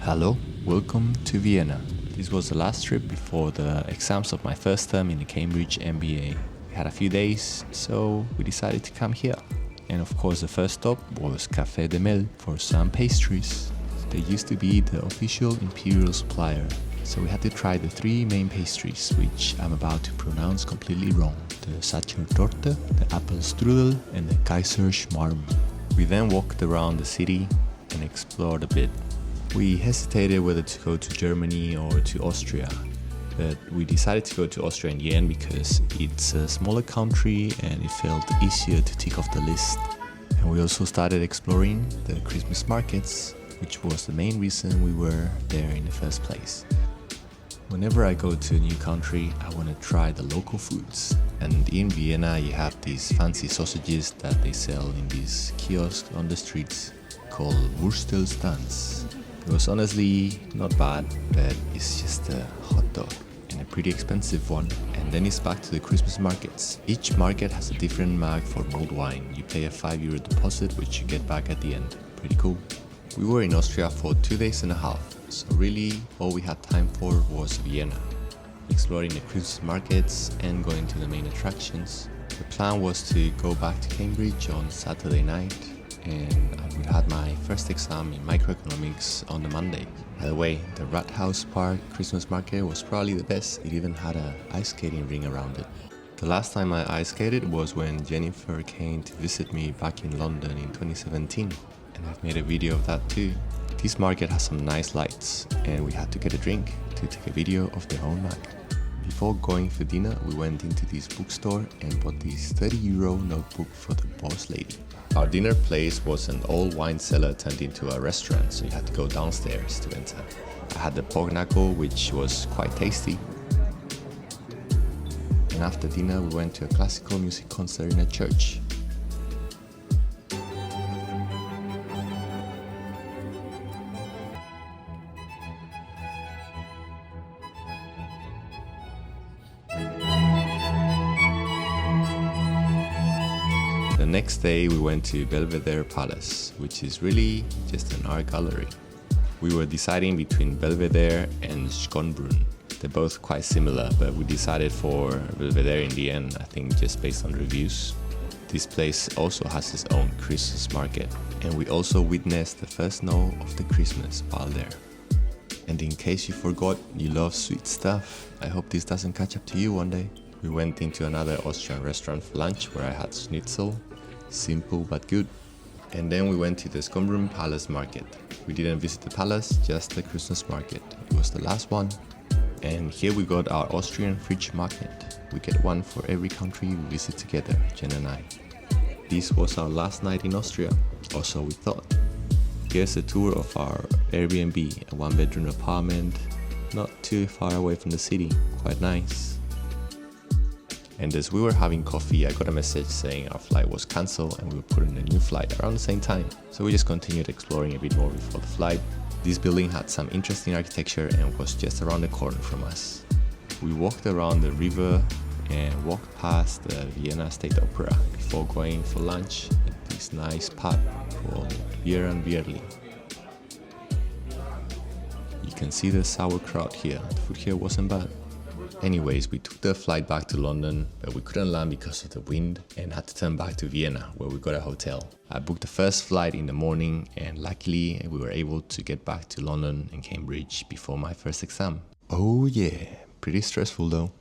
Hello, welcome to Vienna. This was the last trip before the exams of my first term in the Cambridge MBA. We had a few days, so we decided to come here. And of course the first stop was Café Demel for some pastries. They used to be the official imperial supplier, so we had to try the three main pastries, which I'm about to pronounce completely wrong. The Sachertorte, the apple strudel, and the Kaiser Schmarrn. We then walked around the city and explored a bit. We hesitated whether to go to Germany or to Austria, but we decided to go to Austria in the end because it's a smaller country and it felt easier to tick off the list. And we also started exploring the Christmas markets, which was the main reason we were there in the first place. Whenever I go to a new country, I want to try the local foods. And in Vienna you have these fancy sausages that they sell in these kiosks on the streets called Wurstelstands. It was honestly not bad, but it's just a hot dog and a pretty expensive one. And then it's back to the Christmas markets. Each market has a different mug for mulled wine. You pay a €5 deposit, which you get back at the end. Pretty cool. We were in Austria for 2 days and a half, so really all we had time for was Vienna, exploring the Christmas markets and going to the main attractions. The plan was to go back to Cambridge on Saturday night, and I would have my first exam in microeconomics on the Monday. By the way, the Rathauspark Christmas market was probably the best. It even had an ice skating ring around it. The last time I ice skated was when Jennifer came to visit me back in London in 2017, and I've made a video of that too. This market has some nice lights, and we had to get a drink to take a video of the whole night. Before going for dinner, we went into this bookstore and bought this €30 notebook for the boss lady. Our dinner place was an old wine cellar turned into a restaurant, so you had to go downstairs to enter. I had the pork knuckle, which was quite tasty. And after dinner, we went to a classical music concert in a church. The next day we went to Belvedere Palace, which is really just an art gallery. We were deciding between Belvedere and Schönbrunn. They're both quite similar, but we decided for Belvedere in the end, I think just based on reviews. This place also has its own Christmas market, and we also witnessed the first snow of the Christmas while there. And in case you forgot you love sweet stuff, I hope this doesn't catch up to you one day. We went into another Austrian restaurant for lunch where I had schnitzel. Simple but good. And then we went to the Schönbrunn Palace market. We didn't visit the palace, just the Christmas market. It was the last one. And here we got our Austrian fridge magnet. We get one for every country we visit together, Jen and I. This was our last night in Austria, or so we thought. Here's a tour of our Airbnb, a one-bedroom apartment, not too far away from the city, quite nice. And as we were having coffee, I got a message saying our flight was cancelled and we were put on a new flight around the same time. So we just continued exploring a bit more before the flight. This building had some interesting architecture and was just around the corner from us. We walked around the river and walked past the Vienna State Opera before going for lunch at this nice pub called Bier and Bierli. You can see the sauerkraut here. The food here wasn't bad. Anyways, we took the flight back to London, but we couldn't land because of the wind and had to turn back to Vienna, where we got a hotel. I booked the first flight in the morning, and luckily we were able to get back to London and Cambridge before my first exam. Oh yeah, pretty stressful though.